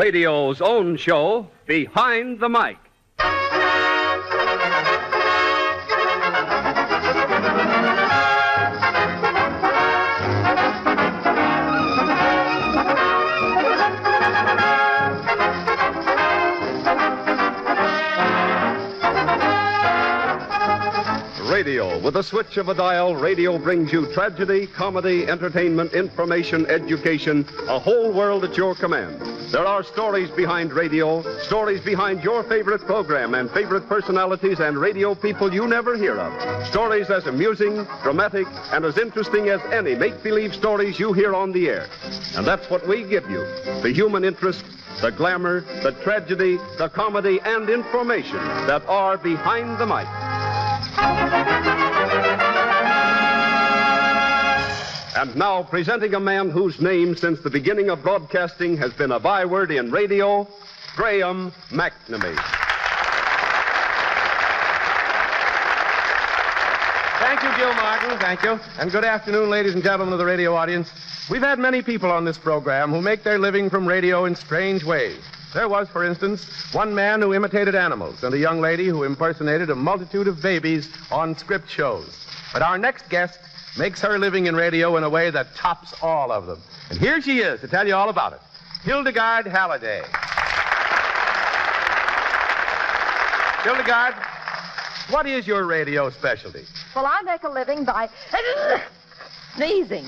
radio's own show, Behind the Mic. Radio. With a switch of a dial, radio brings you tragedy, comedy, entertainment, information, education, a whole world at your command. There are stories behind radio, stories behind your favorite program and favorite personalities and radio people you never hear of. Stories as amusing, dramatic, and as interesting as any make-believe stories you hear on the air. And that's what we give you. The human interest, the glamour, the tragedy, the comedy, and information that are behind the mic. And now, presenting a man whose name since the beginning of broadcasting has been a byword in radio, Graham McNamee. Thank you, Gil Martin. Thank you. And good afternoon, ladies and gentlemen of the radio audience. We've had many people on this program who make their living from radio in strange ways. There was, for instance, one man who imitated animals and a young lady who impersonated a multitude of babies on script shows. But our next guest makes her living in radio in a way that tops all of them. And here she is to tell you all about it. Hildegard Halliday. Hildegard, what is your radio specialty? Well, I make a living by sneezing.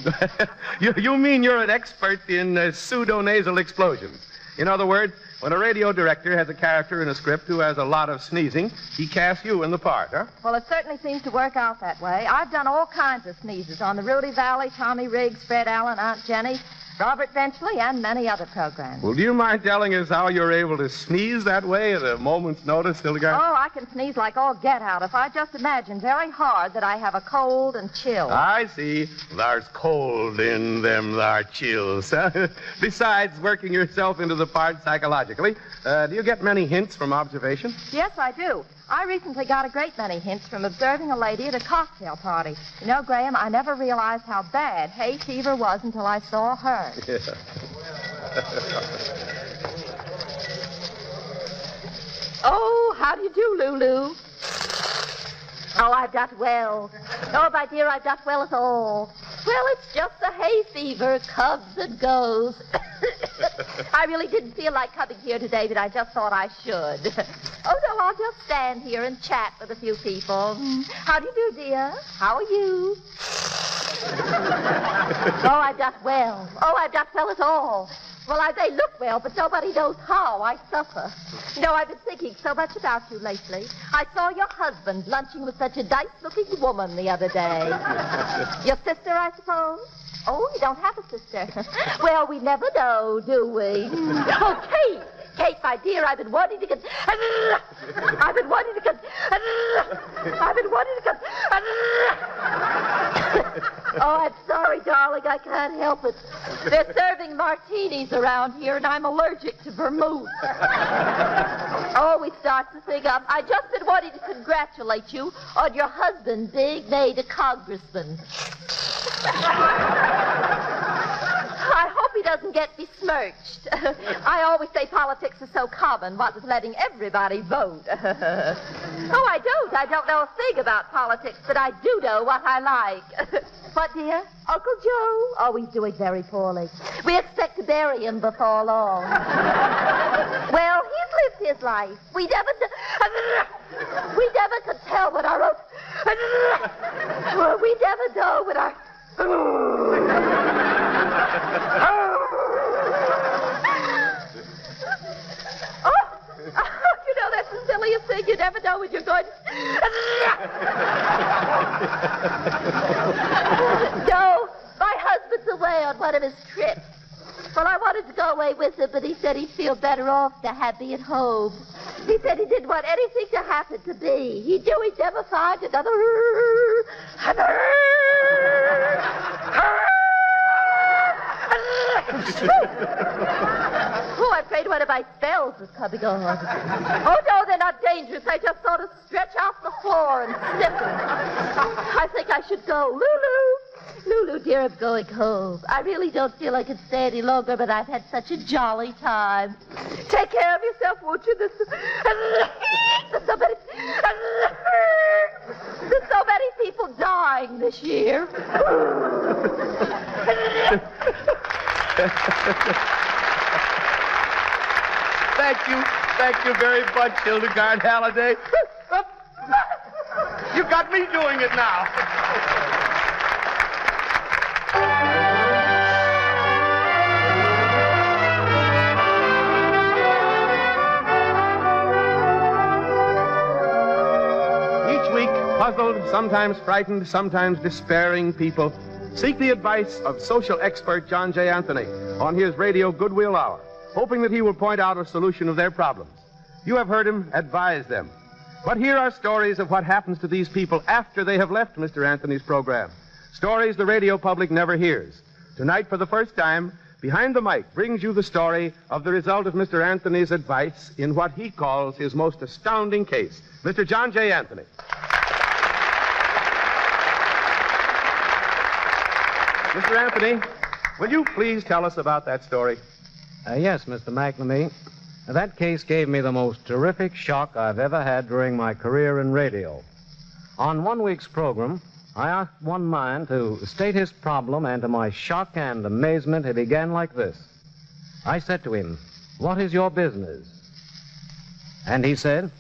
You mean you're an expert in pseudo-nasal explosions. In other words, when a radio director has a character in a script who has a lot of sneezing, he casts you in the part, huh? Well, it certainly seems to work out that way. I've done all kinds of sneezes on the Rudy Valley, Tommy Riggs, Fred Allen, Aunt Jenny, Robert Benchley, and many other programs. Well, do you mind telling us how you're able to sneeze that way at a moment's notice, Hildegard? Oh, I can sneeze like all get out if I just imagine very hard that I have a cold and chill. I see. There's cold in them, there chills. Besides working yourself into the part psychologically, do you get many hints from observation? Yes, I do. I recently got a great many hints from observing a lady at a cocktail party. You know, Graham, I never realized how bad hay fever was until I saw her. Yeah. Oh, how do you do, Lulu? Oh, I've got well. Oh, my dear, I've got well at all. Well, it's just the hay fever comes and goes. I really didn't feel like coming here today, but I just thought I should. Oh, no, I'll just stand here and chat with a few people. How do you do, dear? How are you? Oh, I've got well. Oh, I've got well at all. Well, I may look well, but nobody knows how I suffer. You know, I've been thinking so much about you lately. I saw your husband lunching with such a nice-looking woman the other day. Your sister, I suppose? Oh, you don't have a sister. Well, we never know, do we? Oh, Kate! Kate, my dear, I've been wanting to get... I've been wanting to get... I've been wanting to get... Oh, I'm sorry, darling. I can't help it. They're serving martinis around here, and I'm allergic to vermouth. Oh, we start to thing up. I just been wanting to congratulate you on your husband being made a congressman. I hope he doesn't get besmirched. I always say politics is so common, what with letting everybody vote. Oh, I don't know a thing about politics, but I do know what I like. What, dear? Uncle Joe? Oh, he's doing very poorly. We expect to bury him before long. Well, he's lived his life. We never could tell when our own... We never know when our... You know, that's the silliest thing. You never know when you're going... No, my husband's away on one of his trips. Well, I wanted to go away with him, but he said he'd feel better off to have me at home. He said he didn't want anything to happen to me. He knew he'd never find another... Oh, I'm afraid one of my spells is coming on. Oh, no, they're not dangerous. I just sort of stretch out the floor and stiffen. I think I should go. Lulu, Lulu, dear, I'm going home. I really don't feel I can stay any longer, but I've had such a jolly time. Take care of yourself, won't you? There's so many people dying this year. Thank you very much, Hildegard Halliday. You got me doing it now. Each week, puzzled, sometimes frightened, sometimes despairing people seek the advice of social expert John J. Anthony on his radio Goodwill Hour, hoping that he will point out a solution of their problems. You have heard him advise them. But here are stories of what happens to these people after they have left Mr. Anthony's program. Stories the radio public never hears. Tonight, for the first time, Behind the Mic brings you the story of the result of Mr. Anthony's advice in what he calls his most astounding case. Mr. John J. Anthony. Mr. Anthony, will you please tell us about that story? Yes, Mr. McNamee. That case gave me the most terrific shock I've ever had during my career in radio. On one week's program, I asked one man to state his problem, and to my shock and amazement, he began like this. I said to him, "What is your business?" And he said,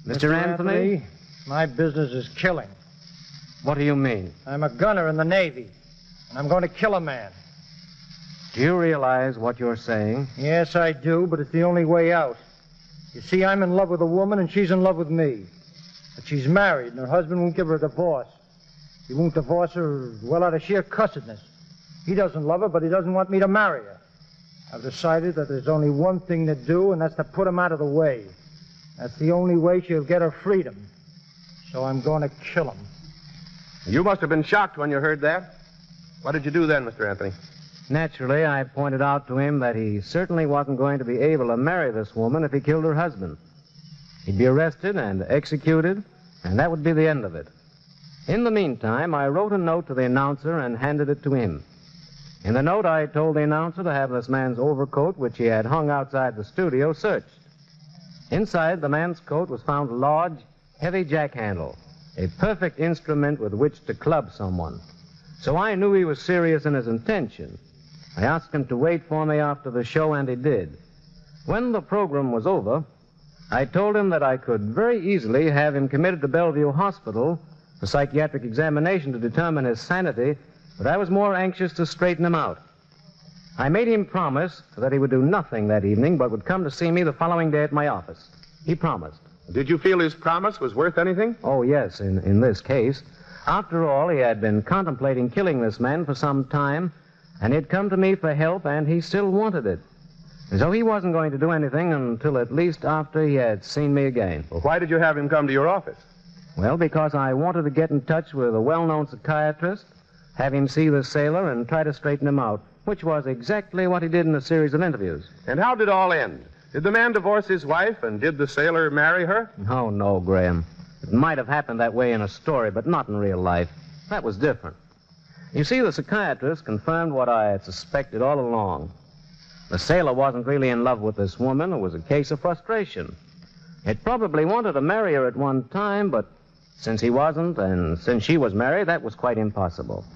Mr. Anthony, my business is killing. What do you mean? I'm a gunner in the Navy, and I'm going to kill a man. Do you realize what you're saying? Yes, I do, but it's the only way out. You see, I'm in love with a woman, and she's in love with me. But she's married, and her husband won't give her a divorce. He won't divorce her, well, out of sheer cussedness. He doesn't love her, but he doesn't want me to marry her. I've decided that there's only one thing to do, and that's to put him out of the way. That's the only way she'll get her freedom. So I'm going to kill him. You must have been shocked when you heard that. What did you do then, Mr. Anthony? Naturally, I pointed out to him that he certainly wasn't going to be able to marry this woman if he killed her husband. He'd be arrested and executed, and that would be the end of it. In the meantime, I wrote a note to the announcer and handed it to him. In the note, I told the announcer to have this man's overcoat, which he had hung outside the studio, searched. Inside the man's coat was found a large, heavy jack-handle, a perfect instrument with which to club someone. So I knew he was serious in his intention. I asked him to wait for me after the show, and he did. When the program was over, I told him that I could very easily have him committed to Bellevue Hospital for psychiatric examination to determine his sanity, but I was more anxious to straighten him out. I made him promise that he would do nothing that evening, but would come to see me the following day at my office. He promised. Did you feel his promise was worth anything? Oh, yes, in this case. After all, he had been contemplating killing this man for some time, and he'd come to me for help, and he still wanted it. And so he wasn't going to do anything until at least after he had seen me again. Well, why did you have him come to your office? Well, because I wanted to get in touch with a well-known psychiatrist, have him see the sailor, and try to straighten him out, which was exactly what he did in a series of interviews. And how did it all end? Did the man divorce his wife, and did the sailor marry her? Oh, no, Graham. It might have happened that way in a story, but not in real life. That was different. You see, the psychiatrist confirmed what I had suspected all along. The sailor wasn't really in love with this woman. It was a case of frustration. He'd probably wanted to marry her at one time, but since he wasn't, and since she was married, that was quite impossible.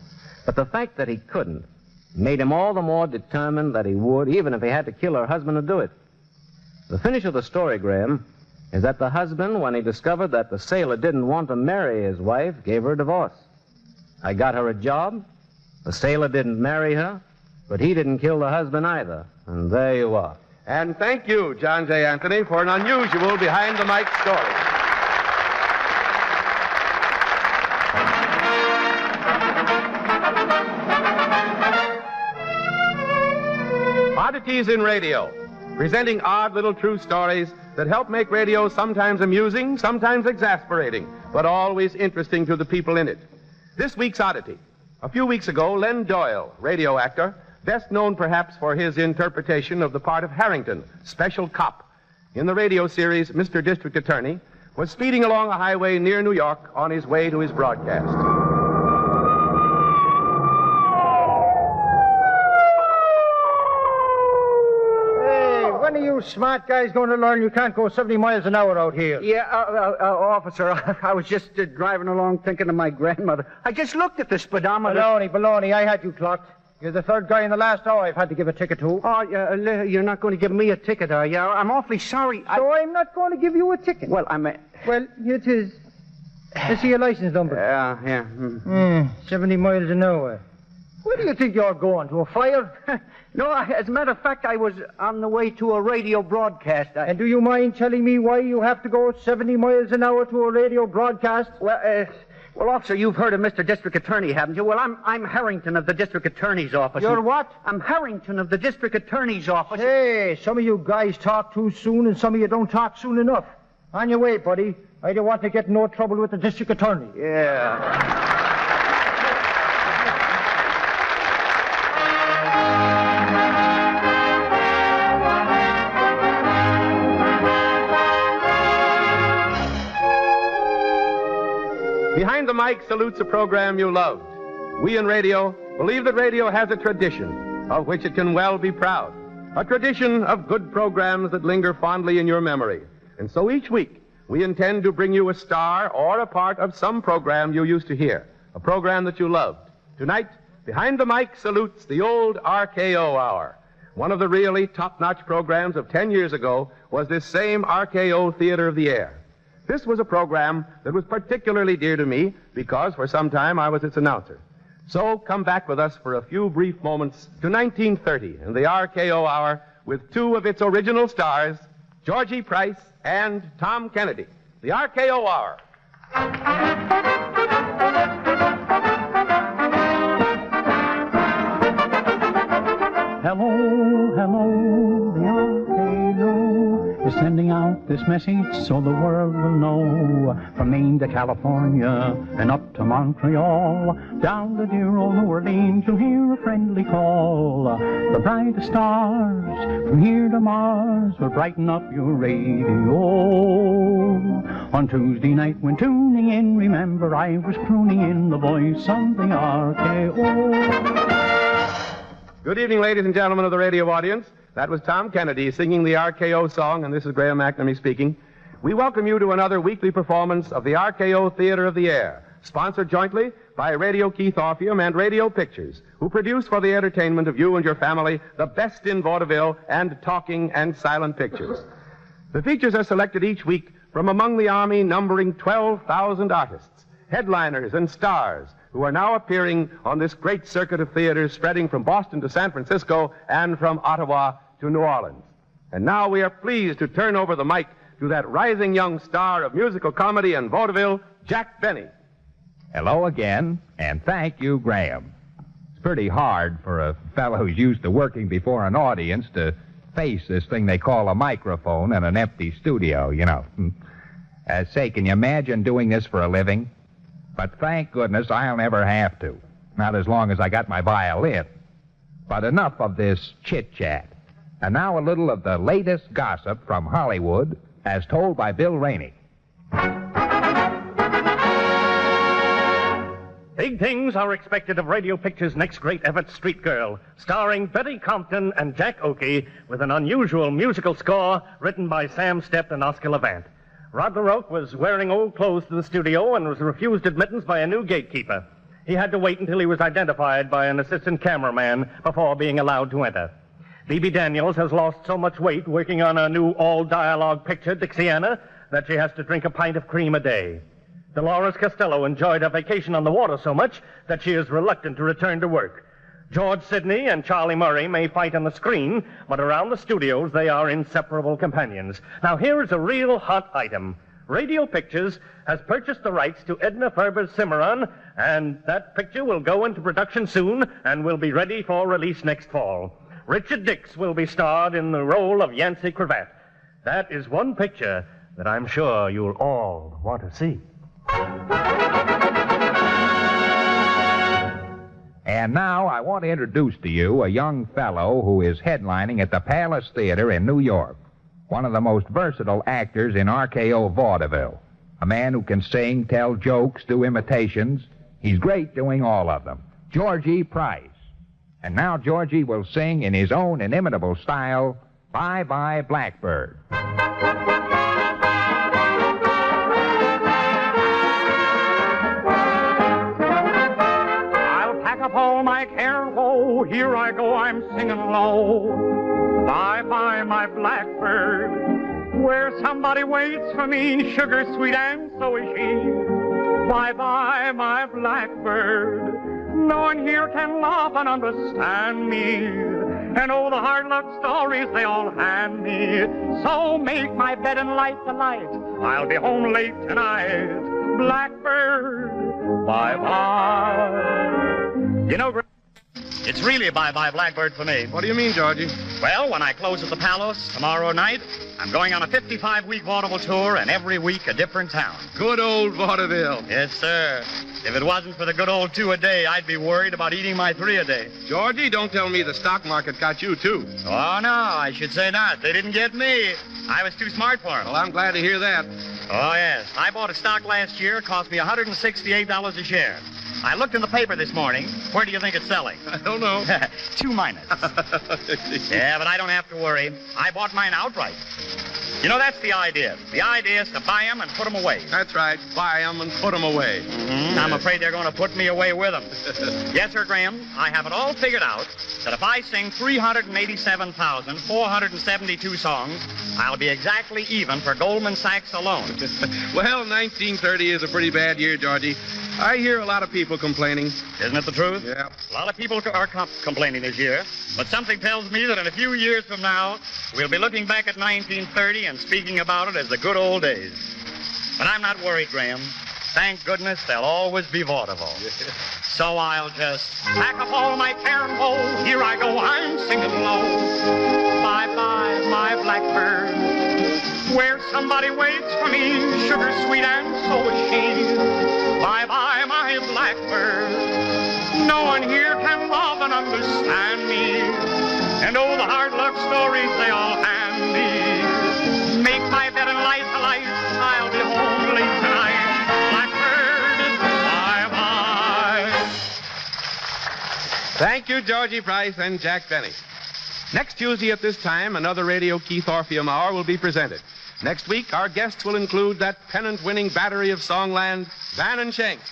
But the fact that he couldn't made him all the more determined that he would, even if he had to kill her husband to do it. The finish of the story, Graham, is that the husband, when he discovered that the sailor didn't want to marry his wife, gave her a divorce. I got her a job. The sailor didn't marry her, but he didn't kill the husband either. And there you are. And thank you, John J. Anthony, for an unusual behind-the-mic story. Oddities in Radio, presenting odd little true stories that help make radio sometimes amusing, sometimes exasperating, but always interesting to the people in it. This week's oddity. A few weeks ago, Len Doyle, radio actor, best known perhaps for his interpretation of the part of Harrington, special cop, in the radio series Mr. District Attorney, was speeding along a highway near New York on his way to his broadcast. when are you smart guys going to learn you can't go 70 miles an hour out here? Yeah, officer, I was just driving along thinking of my grandmother. I just looked at the speedometer. Baloney, I had you clocked. You're the third guy in the last hour I've had to give a ticket to. Oh, you're not going to give me a ticket, are you? I'm awfully sorry. So I'm not going to give you a ticket. Well, Well, here it is. Let's see your license number. Yeah. 70 miles an hour. Where do you think you're going? To a fire? No, as a matter of fact, I was on the way to a radio broadcast. And do you mind telling me why you have to go 70 miles an hour to a radio broadcast? Well, officer, you've heard of Mr. District Attorney, haven't you? Well, I'm Harrington of the District Attorney's office. You're what? I'm Harrington of the District Attorney's office. Hey, some of you guys talk too soon and some of you don't talk soon enough. On your way, buddy. I don't want to get in no trouble with the District Attorney. Yeah. Behind the Mic salutes a program you loved. We in radio believe that radio has a tradition of which it can well be proud. A tradition of good programs that linger fondly in your memory. And so each week, we intend to bring you a star or a part of some program you used to hear, a program that you loved. Tonight, Behind the Mic salutes the old RKO Hour. One of the really top-notch programs of 10 years ago was this same RKO Theater of the Air. This was a program that was particularly dear to me because for some time I was its announcer. So come back with us for a few brief moments to 1930 and the RKO Hour with two of its original stars, Georgie Price and Tom Kennedy. The RKO Hour. Hello, hello, the RKO is sending out this message so the world will know. From Maine to California and up to Montreal, down to dear old New Orleans, you'll hear a friendly call. The brightest stars from here to Mars will brighten up your radio. On Tuesday night when tuning in, remember I was crooning in the voice of the RKO. Good evening, ladies and gentlemen of the radio audience. That was Tom Kennedy singing the RKO song, and this is Graham McNamee speaking. We welcome you to another weekly performance of the RKO Theater of the Air, sponsored jointly by Radio Keith Orpheum and Radio Pictures, who produce for the entertainment of you and your family the best in vaudeville and talking and silent pictures. The features are selected each week from among the Army numbering 12,000 artists, headliners and stars, who are now appearing on this great circuit of theaters spreading from Boston to San Francisco and from Ottawa to New Orleans. And now we are pleased to turn over the mic to that rising young star of musical comedy and vaudeville, Jack Benny. Hello again, and thank you, Graham. It's pretty hard for a fellow who's used to working before an audience to face this thing they call a microphone in an empty studio, you know. Say, can you imagine doing this for a living? But thank goodness I'll never have to. Not as long as I got my violin. But enough of this chit-chat. And now a little of the latest gossip from Hollywood, as told by Bill Rainey. Big things are expected of Radio Pictures' next great effort, Street Girl, starring Betty Compton and Jack Oakey, with an unusual musical score written by Sam Stepp and Oscar Levant. Rod LaRoque was wearing old clothes to the studio and was refused admittance by a new gatekeeper. He had to wait until he was identified by an assistant cameraman before being allowed to enter. Bebe Daniels has lost so much weight working on a new all-dialogue picture, Dixiana, that she has to drink a pint of cream a day. Dolores Costello enjoyed a vacation on the water so much that she is reluctant to return to work. George Sidney and Charlie Murray may fight on the screen, but around the studios they are inseparable companions. Now here is a real hot item. Radio Pictures has purchased the rights to Edna Ferber's Cimarron, and that picture will go into production soon and will be ready for release next fall. Richard Dix will be starred in the role of Yancey Cravat. That is one picture that I'm sure you'll all want to see. And now I want to introduce to you a young fellow who is headlining at the Palace Theater in New York. One of the most versatile actors in RKO vaudeville. A man who can sing, tell jokes, do imitations. He's great doing all of them. Georgie Price. And now Georgie will sing in his own inimitable style Bye-bye Blackbird. I'll pack up all my care, oh, here I go, I'm singing low. Bye-bye, my blackbird, where somebody waits for me, sugar sweet, and so is she. Bye-bye, my blackbird, no one here can love and understand me. And oh, the hard luck stories they all hand me. So make my bed and light the light. I'll be home late tonight. Blackbird, bye-bye. You know, it's really bye-bye Blackbird for me. What do you mean, Georgie? Well, when I close at the Palace tomorrow night, I'm going on a 55-week vaudeville tour, and every week a different town. Good old vaudeville. Yes, sir. If it wasn't for the good old 2 a day, I'd be worried about eating my 3 a day. Georgie, don't tell me the stock market got you, too. Oh, no, I should say not. They didn't get me. I was too smart for them. Well, I'm glad to hear that. Oh, yes. I bought a stock last year. It cost me $168 a share. I looked in the paper this morning. Where do you think it's selling? I don't know. 2 minus. Yeah, but I don't have to worry. I bought mine outright. You know, that's the idea. The idea is to buy them and put them away. That's right. Buy them and put them away. Mm-hmm. I'm afraid they're going to put me away with them. Yes, sir, Graham. I have it all figured out that if I sing 387,472 songs, I'll be exactly even for Goldman Sachs alone. Well, 1930 is a pretty bad year, Georgie. I hear a lot of people complaining. Isn't it the truth? Yeah. A lot of people are complaining this year, but something tells me that in a few years from now, we'll be looking back at 1930 and speaking about it as the good old days. But I'm not worried, Graham. Thank goodness there'll always be vaudeville. So I'll just pack up all my care and woe. Here I go, I'm singing low. Bye-bye, my blackbird, where somebody waits for me, sugar sweet, and so is she. Bye-bye, my blackbird, no one here can love and understand me. And oh, the hard luck stories they all hand me. Make my bed and light the light, I'll be home late tonight. Blackbird, bye-bye. Thank you, Georgie Price and Jack Benny. Next Tuesday at this time, another Radio Keith Orpheum Hour will be presented. Next week, our guests will include that pennant-winning battery of songland, Van and Shanks,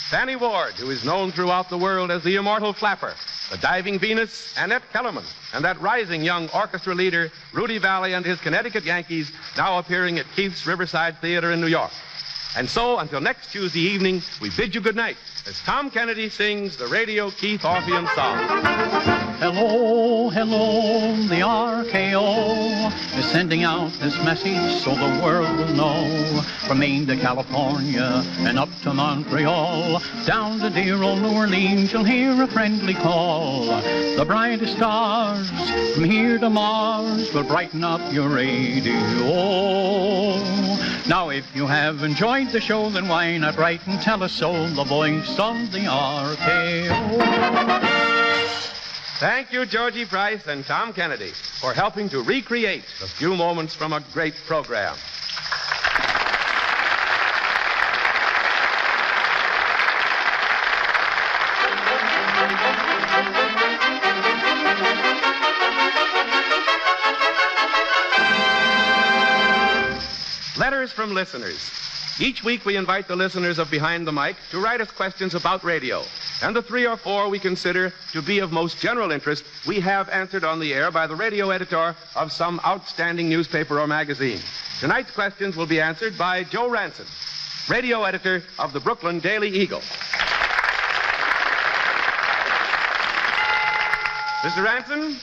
Fanny Ward, who is known throughout the world as the Immortal Flapper, the Diving Venus, Annette Kellerman, and that rising young orchestra leader, Rudy Valley and his Connecticut Yankees, now appearing at Keith's Riverside Theater in New York. And so, until next Tuesday evening, we bid you good night as Tom Kennedy sings the Radio Keith Orpheum song. Hello, hello, the RKO is sending out this message so the world will know. From Maine to California and up to Montreal, down to dear old New Orleans, you'll hear a friendly call. The brightest stars from here to Mars will brighten up your radio. Now, if you have enjoyed the show, then why not write and tell us so? The voice of the RKO. Thank you, Georgie Price and Tom Kennedy, for helping to recreate a few moments from a great program. Letters from listeners. Each week we invite the listeners of Behind the Mic to write us questions about radio. And the 3 or 4 we consider to be of most general interest, we have answered on the air by the radio editor of some outstanding newspaper or magazine. Tonight's questions will be answered by Joe Ranson, radio editor of the Brooklyn Daily Eagle. Mr. Ranson,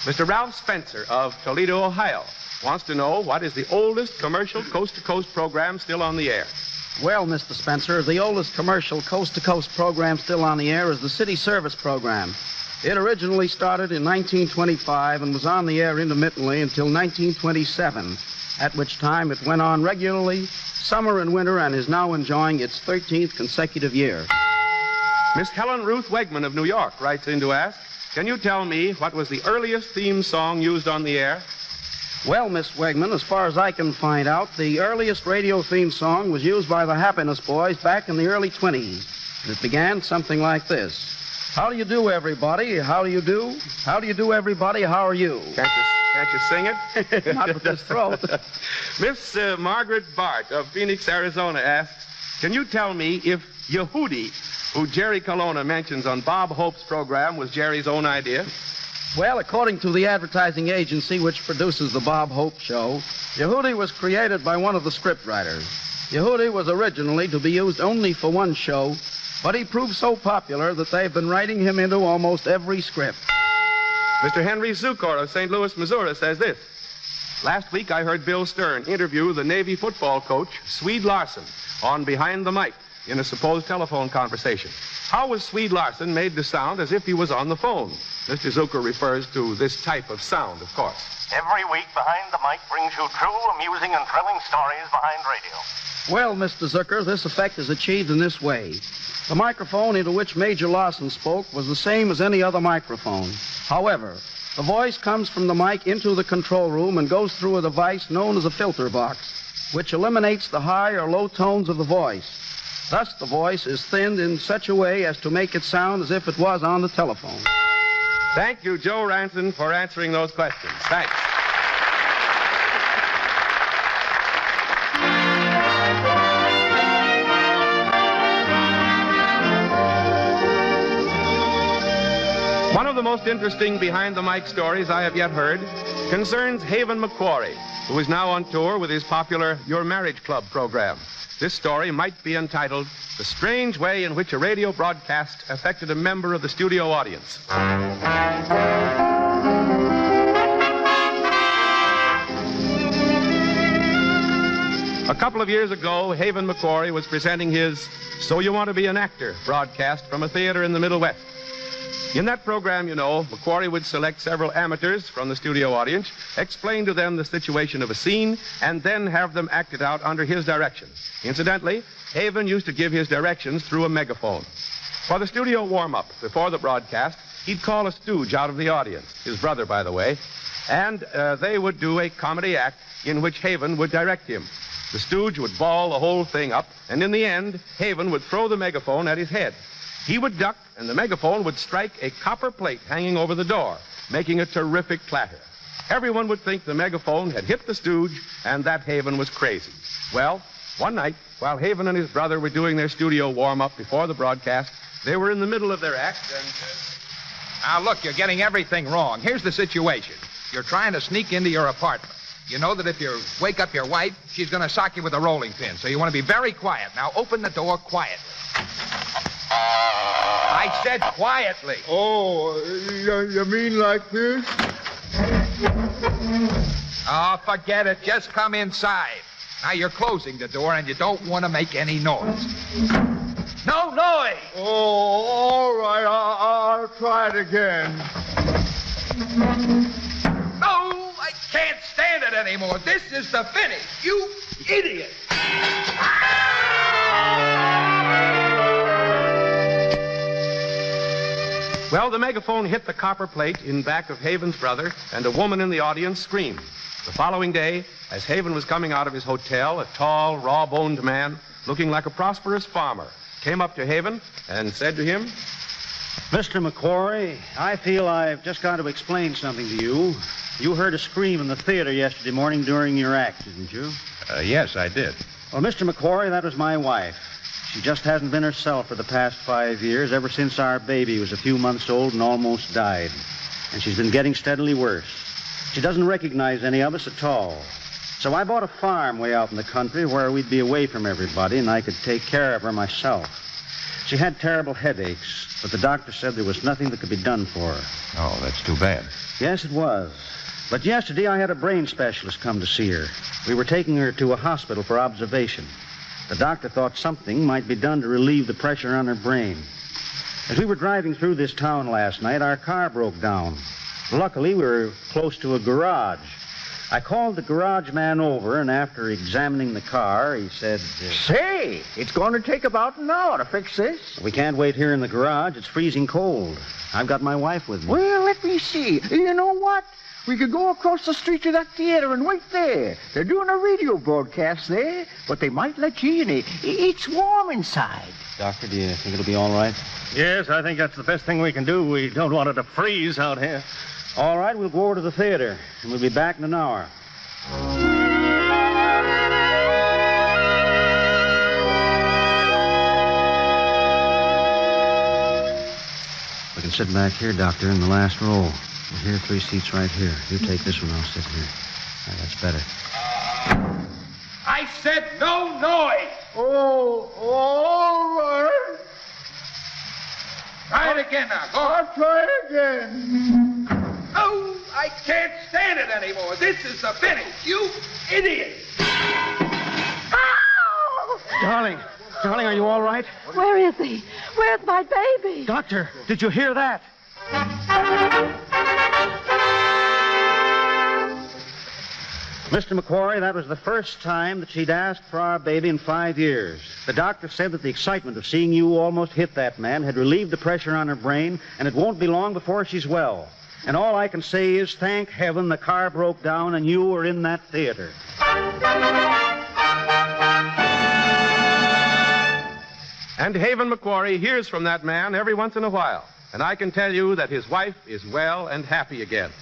Mr. Ralph Spencer of Toledo, Ohio, wants to know what is the oldest commercial coast-to-coast program still on the air. Well, Mr. Spencer, the oldest commercial coast-to-coast program still on the air is the City Service program. It originally started in 1925 and was on the air intermittently until 1927, at which time it went on regularly, summer and winter, and is now enjoying its 13th consecutive year. Miss Helen Ruth Wegman of New York writes in to ask, can you tell me what was the earliest theme song used on the air? Well, Miss Wegman, as far as I can find out, the earliest radio theme song was used by the Happiness Boys back in the early 20s. And it began something like this. How do you do, everybody? How do you do? How do you do, everybody? How are you? Can't you sing it? Not with this throat. Miss Margaret Bart of Phoenix, Arizona asks, can you tell me if Yehudi, who Jerry Colonna mentions on Bob Hope's program, was Jerry's own idea? Well, according to the advertising agency which produces the Bob Hope Show, Yehudi was created by one of the scriptwriters. Yehudi was originally to be used only for one show, but he proved so popular that they've been writing him into almost every script. Mr. Henry Zukor of St. Louis, Missouri says this. Last week I heard Bill Stern interview the Navy football coach, Swede Larson, on Behind the Mic in a supposed telephone conversation. How was Swede Larson made to sound as if he was on the phone? Mr. Zucker refers to this type of sound, of course. Every week, Behind the Mic brings you true, amusing, and thrilling stories behind radio. Well, Mr. Zucker, this effect is achieved in this way. The microphone into which Major Lawson spoke was the same as any other microphone. However, the voice comes from the mic into the control room and goes through a device known as a filter box, which eliminates the high or low tones of the voice. Thus, the voice is thinned in such a way as to make it sound as if it was on the telephone. Thank you, Joe Ranson, for answering those questions. Thanks. One of the most interesting behind-the-mic stories I have yet heard concerns Haven McQuarrie, who is now on tour with his popular Your Marriage Club program. This story might be entitled, The Strange Way in Which a Radio Broadcast Affected a Member of the Studio Audience. A couple of years ago, Haven McQuarrie was presenting his So You Want to Be an Actor broadcast from a theater in the Middle West. In that program, you know, McQuarrie would select several amateurs from the studio audience, explain to them the situation of a scene, and then have them act it out under his direction. Incidentally, Haven used to give his directions through a megaphone. For the studio warm-up before the broadcast, he'd call a stooge out of the audience, his brother, by the way, and they would do a comedy act in which Haven would direct him. The stooge would ball the whole thing up, and in the end, Haven would throw the megaphone at his head. He would duck, and the megaphone would strike a copper plate hanging over the door, making a terrific clatter. Everyone would think the megaphone had hit the stooge and that Haven was crazy. Well, one night, while Haven and his brother were doing their studio warm-up before the broadcast, they were in the middle of their act, and... Now, look, you're getting everything wrong. Here's the situation. You're trying to sneak into your apartment. You know that if you wake up your wife, she's going to sock you with a rolling pin, so you want to be very quiet. Now, open the door quietly. I said quietly. Oh, you mean like this? Oh, forget it. Just come inside. Now, you're closing the door, and you don't want to make any noise. No noise! Oh, all right. I'll try it again. No, I can't stand it anymore. This is the finish. You idiot! Well, the megaphone hit the copper plate in back of Haven's brother, and a woman in the audience screamed. The following day, as Haven was coming out of his hotel, a tall, raw-boned man, looking like a prosperous farmer, came up to Haven and said to him, Mr. McQuarrie, I feel I've just got to explain something to you. You heard a scream in the theater yesterday morning during your act, didn't you? Yes, I did. Well, Mr. McQuarrie, that was my wife. She just hasn't been herself for the past 5 years, ever since our baby was a few months old and almost died. And she's been getting steadily worse. She doesn't recognize any of us at all. So I bought a farm way out in the country where we'd be away from everybody and I could take care of her myself. She had terrible headaches, but the doctor said there was nothing that could be done for her. Oh, that's too bad. Yes, it was. But yesterday I had a brain specialist come to see her. We were taking her to a hospital for observation. The doctor thought something might be done to relieve the pressure on her brain. As we were driving through this town last night, our car broke down. Luckily, we were close to a garage. I called the garage man over, and after examining the car, he said... Say, it's going to take about an hour to fix this. We can't wait here in the garage. It's freezing cold. I've got my wife with me. Well, let me see. You know what? We could go across the street to that theater and wait there. They're doing a radio broadcast there, but they might let you in. It's warm inside. Doctor, do you think it'll be all right? Yes, I think that's the best thing we can do. We don't want it to freeze out here. All right, we'll go over to the theater, and we'll be back in an hour. We can sit back here, Doctor, in the last row. We'll hear 3 seats right here. You take this one, I'll sit here. That's better. I said no noise. Oh, all right. Try it again now. Go on. I'll try again. Oh, I can't stand it anymore. This is the finish. You idiot. Ow! Darling, are you all right? Where is he? Where's my baby? Doctor, did you hear that? Mr. McQuarrie, that was the first time that she'd asked for our baby in 5 years. The doctor said that the excitement of seeing you almost hit that man had relieved the pressure on her brain, and it won't be long before she's well. And all I can say is, thank heaven the car broke down and you were in that theater. And Haven McQuarrie hears from that man every once in a while. And I can tell you that his wife is well and happy again.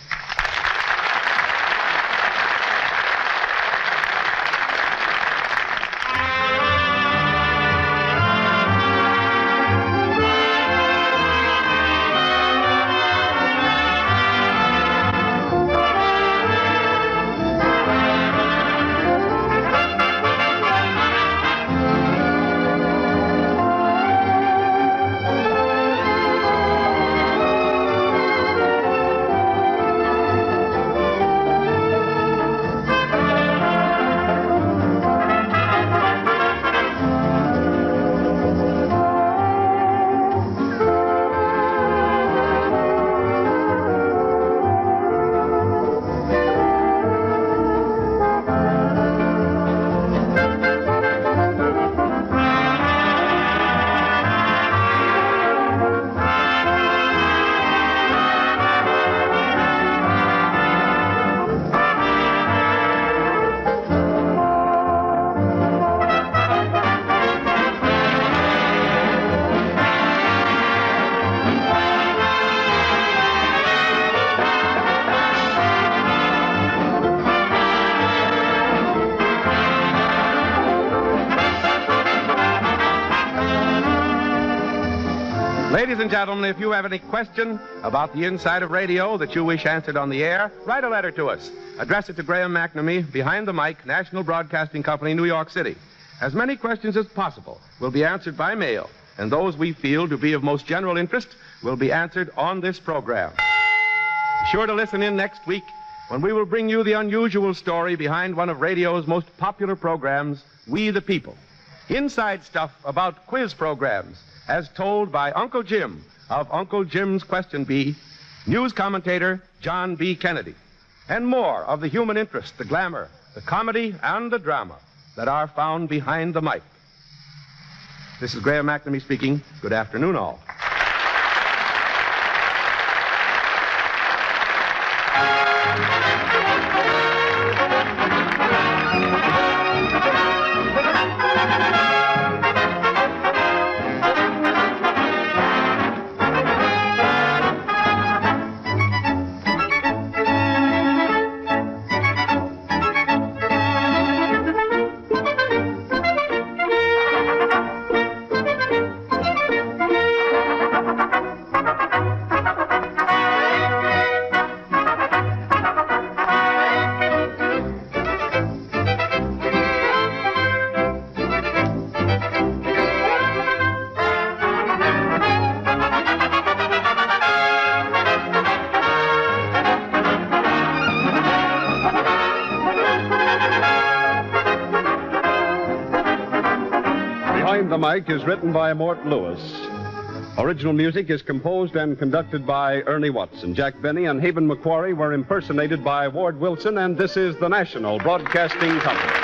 Ladies and gentlemen, if you have any question about the inside of radio that you wish answered on the air, write a letter to us. Address it to Graham McNamee, Behind the Mic, National Broadcasting Company, New York City. As many questions as possible will be answered by mail, and those we feel to be of most general interest will be answered on this program. Be sure to listen in next week when we will bring you the unusual story behind one of radio's most popular programs, We the People. Inside stuff about quiz programs, as told by Uncle Jim of Uncle Jim's Question Bee, news commentator John B. Kennedy, and more of the human interest, the glamour, the comedy, and the drama that are found behind the mic. This is Graham McNamee speaking. Good afternoon, all. Behind the Mic is written by Mort Lewis. Original music is composed and conducted by Ernie Watson. Jack Benny and Haven McQuarrie were impersonated by Ward Wilson, and this is the National Broadcasting Company.